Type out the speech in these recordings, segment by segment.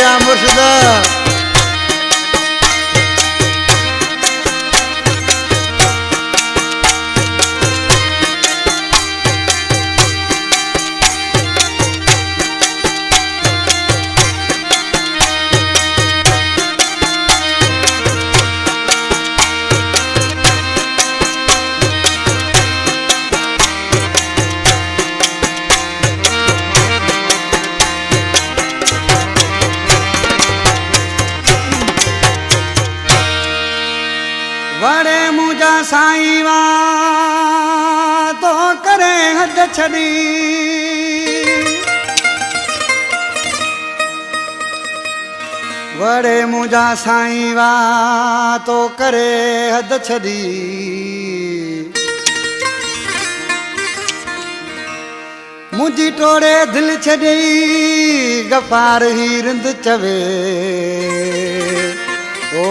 या मुर्शिद वड़े मुझा साईं वा तो करे हद छड़ी वड़े मुझा साईं वा तो करे हद छड़ी मुझी टोड़े दिल छड़ी गफार ही रिंद चवे ओ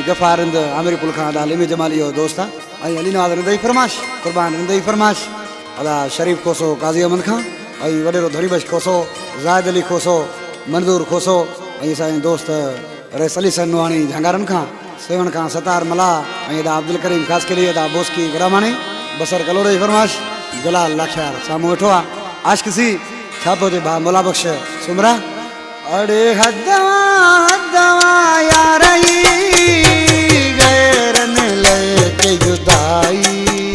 गफारंद आमिर पुल खान आलिम जमाली और दोस्ता आई अली नवाज रंदई फरमाश कुर्बान रंदई फरमाश अदा शरीफ खोसो काजी अहमद खान आई वडेरो धड़ीबश खोसो जायद अली खोसो मंजूर खोसो आई साईं दोस्त रेस अली सनवाणी झंगारन खान सेवन खान सतार मला आई अदा अब्दुल करीम खास के लिए अदा बोस्की गरामानी बसर कलोरे फरमाश जलाल लाचार सामू वेठो आज किसी छापो जे भा मोला बख्श सुमरा अड़े हदवा हदवा यार जुदाई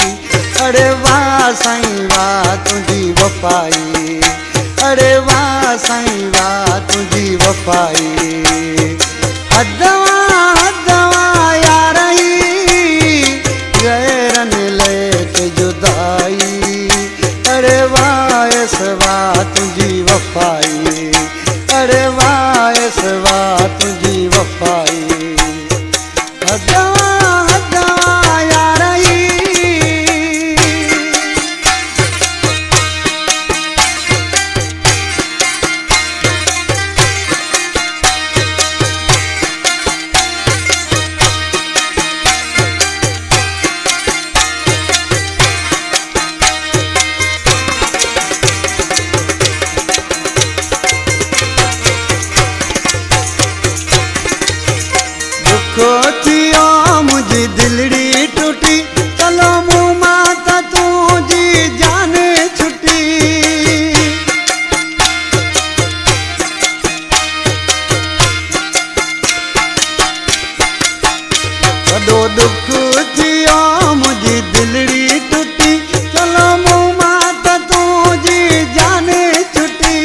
अरे वाह साईं वाह तुझी वफाई अरे वाह साईं वाह तुझी वफाई हदवा हदवा यार गैरन लेके जुदाई अरे वाह वाह तुझी वफाई अरे वाह तुझी वफाई हदवा मुझी दिलड़ी टूटी चलो मुँह माता तुझी जान छुटी वडो दुख थियो मुझी दिलड़ी टूटी चलो मुँह माता तुझी जान छुटी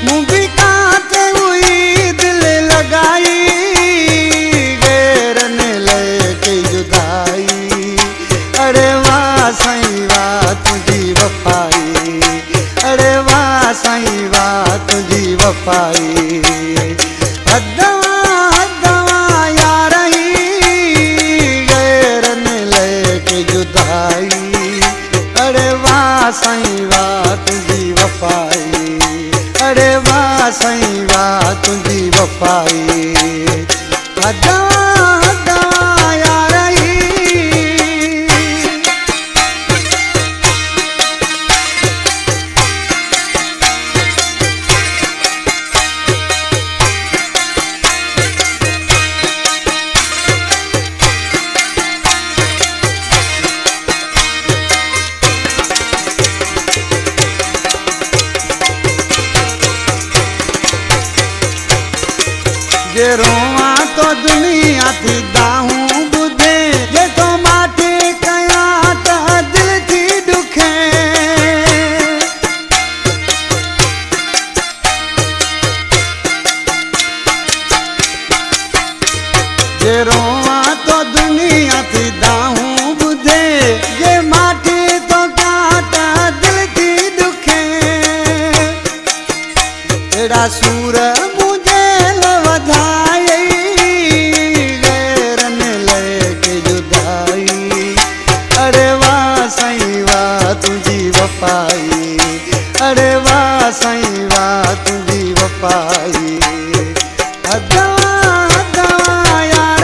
मुँह भी काते हुई दिल लगाई अरे वाह साईं वाह तुझी वफाई अरे वाह साईं वाह तुझी वफाई हदवा हदवा यार गैरन लेके जुदाई अरे वाह साईं वाह तुझी वफाई अरे वाह साईं वाह तुझी वफाई हदवा जे रोवा तो दुनिया थी दाहूं बुधे जे तो माथे कया तो दिल थी दुखे जे रोवा तो दुनिया थी दाहूं बुधे जे माथे तो काटा दिल थी दुखे एड़ा सूर अरे वाह साईं वाह तुझी वफाई हदवा हदवा यार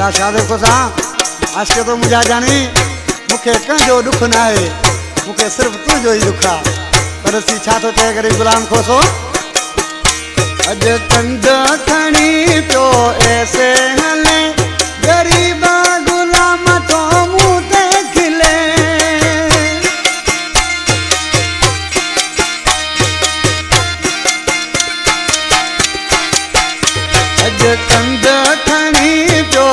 अला शादो कोसा आशिक तो मुझा जानी मुखे कंजो दुख ना है मुखे सिर्फ तुझो ही दुख आ पर सी छा तो तय करे गुलाम खोसो अज कंद खणी पियो ऐसे हले गरीबा गुलाम तो मुंह ते खिले अज कंद खणी पियो